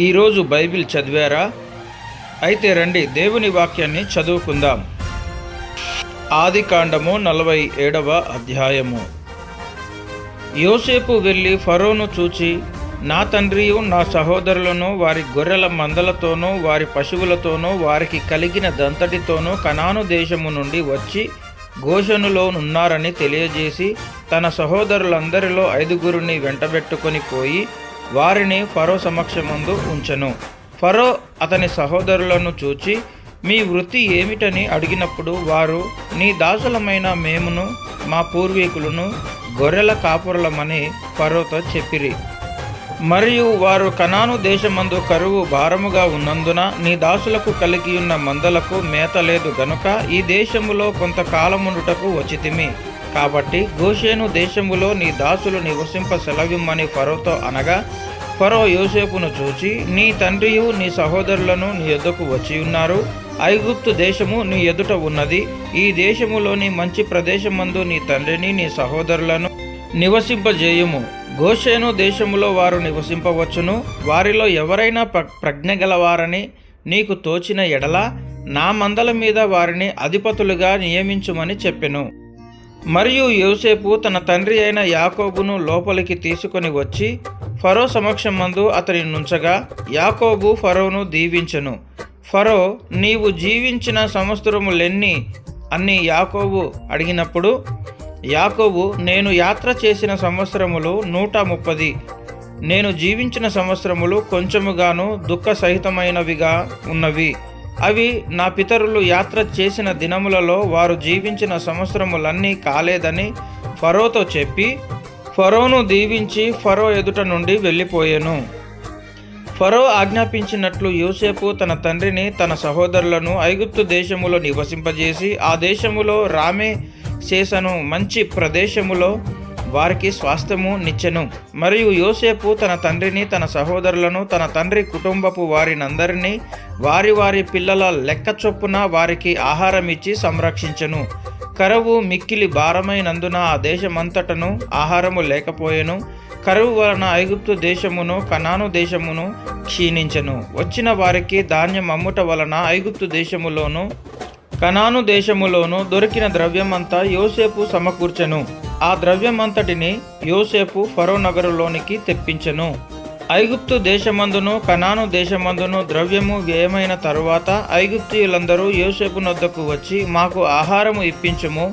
ఈరోజు బైబిల్ చదివారా? అయితే రండి దేవుని వాక్యాన్ని చదువుకుందాం. ఆదికాండము 47వ అధ్యాయము. యోసేపు వెళ్ళి ఫరోను చూచి, నా తండ్రియు నా సహోదరులను వారి గొర్రెల మందలతోనూ వారి పశువులతోనూ వారికి కలిగిన దంతటితోనూ కనాను దేశము నుండి వచ్చి గోషెనులో ఉన్నారని తెలియజేసి తన సహోదరులందరిలో 5గురిని వెంటబెట్టుకొని పోయి వారిని ఫరో సమక్షమందు ఉంచెను. ఫరో అతని సహోదరులను చూచి, మీ వృత్తి ఏమిటని అడిగినప్పుడు వారు, నీ దాసులమైన మేమును మా పూర్వీకులను గొర్రెల కాపురలమని ఫరోతో చెప్పిరి. మరియు వారు కనాను దేశమందు కరువు భారముగా ఉన్నందున నీ దాసులకు కలిగియున్న మందలకు మేత లేదు గనుక ఈ దేశములో కొంతకాలముండుటకు వచ్చితిమి. కాబట్టి గోషేను దేశములో నీ దాసులు నివసింప సెలవిమ్మని ఫరోతో అనగా, ఫరో యోసేపును చూచి, నీ తండ్రియు నీ సహోదరులను నీ ఎద్దుకు వచ్చి ఉన్నారు. ఐగుప్తు దేశము నీ ఎదుట ఉన్నది. ఈ దేశములోని మంచి ప్రదేశమందు నీ తండ్రిని నీ సహోదరులను నివసింపజేయుము. గోషేను దేశములో వారు నివసింపవచ్చును. వారిలో ఎవరైనా ప్రజ్ఞగలవారని నీకు తోచిన ఎడల నా మందల మీద వారిని అధిపతులుగా నియమించుమని చెప్పెను. మరియు యోసేపు తన తండ్రి అయిన యాకోబును లోపలికి తీసుకొని వచ్చి ఫరో సమక్షమందు అతని నుంచగా యాకోబు ఫరోను దీవించెను. ఫరో, నీవు జీవించిన సంవత్సరములెన్ని అని యాకోబు అడిగినప్పుడు యాకోబు, నేను యాత్ర చేసిన సంవత్సరములు 130. నేను జీవించిన సంవత్సరములు కొంచెముగాను దుఃఖ సహితమైనవిగా ఉన్నవి. అవి నా పితరులు యాత్ర చేసిన దినములలో వారు జీవించిన సంవత్సరములన్నీ కాలేదని ఫరోతో చెప్పి ఫరోను దీవించి ఫరో ఎదుట నుండి వెళ్ళిపోయెను. ఫరో ఆజ్ఞాపించినట్లు యోసేపు తన తండ్రిని తన సహోదరులను ఐగుప్తు దేశములో నివసింపజేసి ఆ దేశములో రామేసేసను మంచి ప్రదేశములో వారికి స్వాస్థ్యము నిచ్చెను. మరియు యోసేపు తన తండ్రిని తన సహోదరులను తన తండ్రి కుటుంబపు వారినందరినీ వారి వారి పిల్లల లెక్క చొప్పున వారికి ఆహారం ఇచ్చి సంరక్షించెను. కరువు మిక్కిలి భారమైనందున ఆ దేశమంతటను ఆహారము లేకపోయెను. కరువు వలన ఐగుప్తు దేశమును కనాను దేశమును క్షీణించెను. వచ్చిన వారికి ధాన్యం అమ్ముట వలన ఐగుప్తు దేశములోను కనాను దేశములోను దొరికిన ద్రవ్యమంతా యోసేపు సమకూర్చెను. ఆ ద్రవ్యమంతటిని యోసేపు ఫరో నగరులోనికి తెప్పించెను. ఐగుప్తు దేశమందును కనాను దేశమందును ద్రవ్యము వ్యయమైన తరువాత ఐగుప్తీయులందరూ యోసేపు నొద్దకు వచ్చి, మాకు ఆహారము ఇప్పించుము,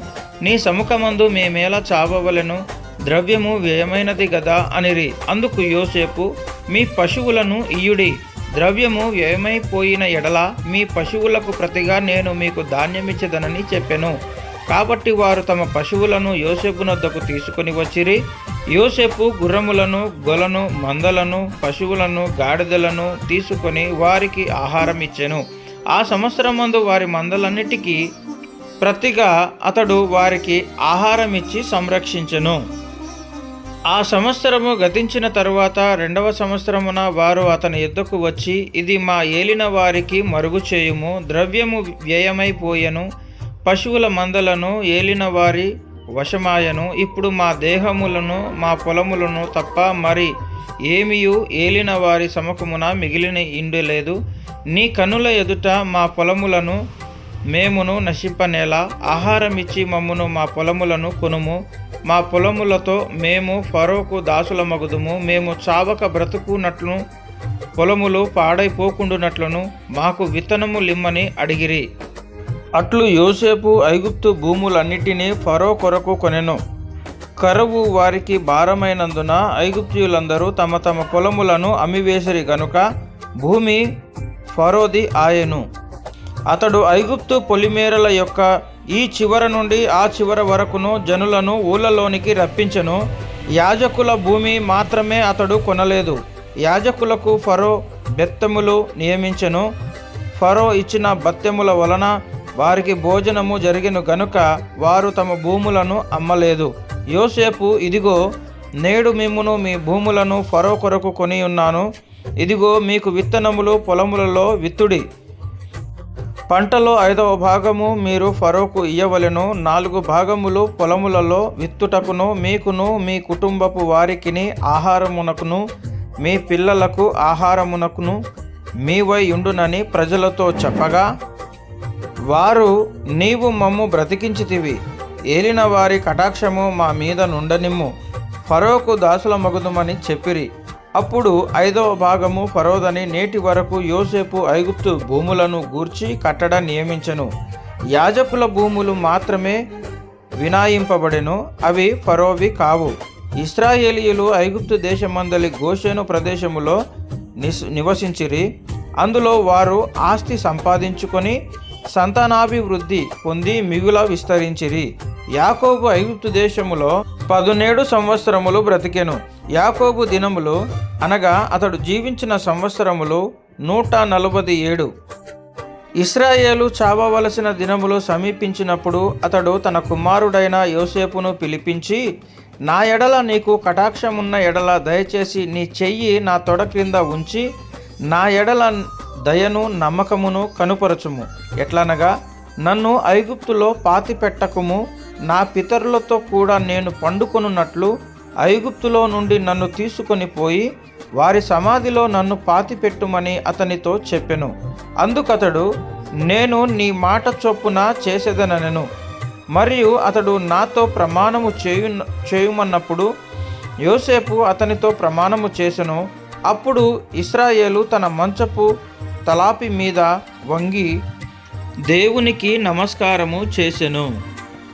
నీ సముఖమందు మేమేలా చావవలెను, ద్రవ్యము వ్యయమైనది గదా అనిరి. అందుకు యోసేపు, మీ పశువులను ఇయ్యుడి, ద్రవ్యము వ్యయమైపోయిన ఎడల మీ పశువులకు ప్రతిగా నేను మీకు ధాన్యమిచ్చేదనని చెప్పెను. కాబట్టి వారు తమ పశువులను యోసేపు నొద్దకు తీసుకొని వచ్చిరి. యోసేపు గుర్రములను గొలను మందలను పశువులను గాడిదలను తీసుకొని వారికి ఆహారం ఇచ్చెను. ఆ సంవత్సరమందు వారి మందలన్నిటికీ ప్రతిగా అతడు వారికి ఆహారం ఇచ్చి సంరక్షించెను. ఆ సంవత్సరము గతించిన తరువాత 2వ సంవత్సరమున వారు అతని యుద్ధకు వచ్చి, ఇది మా ఏలిన వారికి మరుగు చేయుము, ద్రవ్యము వ్యయమైపోయెను, పశువుల మందలను ఏలిన వారి వశమాయను. ఇప్పుడు మా దేహములను మా పొలములను తప్ప మరి ఏమియు ఏలిన వారి సముఖమున మిగిలిన ఇండలేదు. నీ కన్నుల ఎదుట మా పొలములను మేమును నశింపనేలా ఆహారం ఇచ్చి మమ్మును మా పొలములను కొనుము. మా పొలములతో మేము ఫరోకు దాసులమగుదుము. మేము చావక బ్రతుకున్నట్లును పొలములు పాడైపోకుండునట్లును మాకు విత్తనము లిమ్మని అడిగిరి. అట్లు యోసేపు ఐగుప్తు భూములన్నిటినీ ఫరో కొరకు కొనెను. కరువు వారికి భారమైనందున ఐగుప్తీయులందరూ తమ తమ పొలములను అమ్మివేసిరి గనుక భూమి ఫరోది ఆయెను. అతడు ఐగుప్తు పొలిమేరల యొక్క ఈ చివర నుండి ఆ చివర వరకును జనులను ఊళ్ళలోనికి రప్పించెను. యాజకుల భూమి మాత్రమే అతడు కొనలేదు. యాజకులకు ఫరో బెత్తములు నియమించెను. ఫరో ఇచ్చిన బత్తెముల వలన వారికి భోజనము జరిగెను గనుక వారు తమ భూములను అమ్మలేదు. యోసేపు, ఇదిగో నేడు మిమ్మును మీ భూములను ఫరో కొరకు కొని ఉన్నాను. ఇదిగో మీకు విత్తనములు పొలములలో విత్తుడి. పంటలో 5వ భాగము మీరు ఫరోకు ఇయ్యవలెను. 4 భాగములు పొలములలో విత్తుటకును మీకును మీ కుటుంబపు వారికిని ఆహారమునకును మీ పిల్లలకు ఆహారమునకును మీవై ఉండునని ప్రజలతో చెప్పగా, వారు నీవు మమ్ము బ్రతికించితివి, ఏలిన వారి కటాక్షము మా మీద నుండనిమ్ము, ఫరోకు దాసులమగుదుమని చెప్పిరి. అప్పుడు 5వ భాగము ఫరోదని నేటి వరకు యోసేపు ఐగుప్తు భూములను గూర్చి కట్టడ నియమించెను. యాజకుల భూములు మాత్రమే వినాయింపబడెను, అవి ఫరోవి కావు. ఇశ్రాయేలీయులు ఐగుప్తు దేశమందలి గోషెను ప్రదేశములో నివసించిరి. అందులో వారు ఆస్తి సంపాదించుకొని సంతానాభివృద్ధి పొంది మిగుల విస్తరించిరి. యాకోబు ఐగుప్తు దేశములో 17 సంవత్సరములు బ్రతికెను. యాకోబు దినములు అనగా అతడు జీవించిన సంవత్సరములు 147. ఇశ్రాయేలు చావవలసిన దినములు సమీపించినప్పుడు అతడు తన కుమారుడైన యోసేపును పిలిపించి, నా ఎడల నీకు కటాక్షమున్న ఎడల దయచేసి నీ చెయ్యి నా తొడ క్రింద ఉంచి నా ఎడల దయను నమ్మకమును కనుపరచుము. ఎట్లనగా, నన్ను ఐగుప్తులో పాతిపెట్టకుము, నా పితరులతో కూడా నేను పండుకొనున్నట్లు ఐగుప్తులో నుండి నన్ను తీసుకొని పోయి వారి సమాధిలో నన్ను పాతిపెట్టుమని అతనితో చెప్పెను. అందుకతడు, నేను నీ మాట చొప్పున చేసేదనెను. మరియు అతడు నాతో ప్రమాణము చేయుమన్నప్పుడు యోసేపు అతనితో ప్రమాణము చేసెను. అప్పుడు ఇశ్రాయేలు తన మంచపు తలాపి మీద వంగి దేవునికి నమస్కారము చేసెను.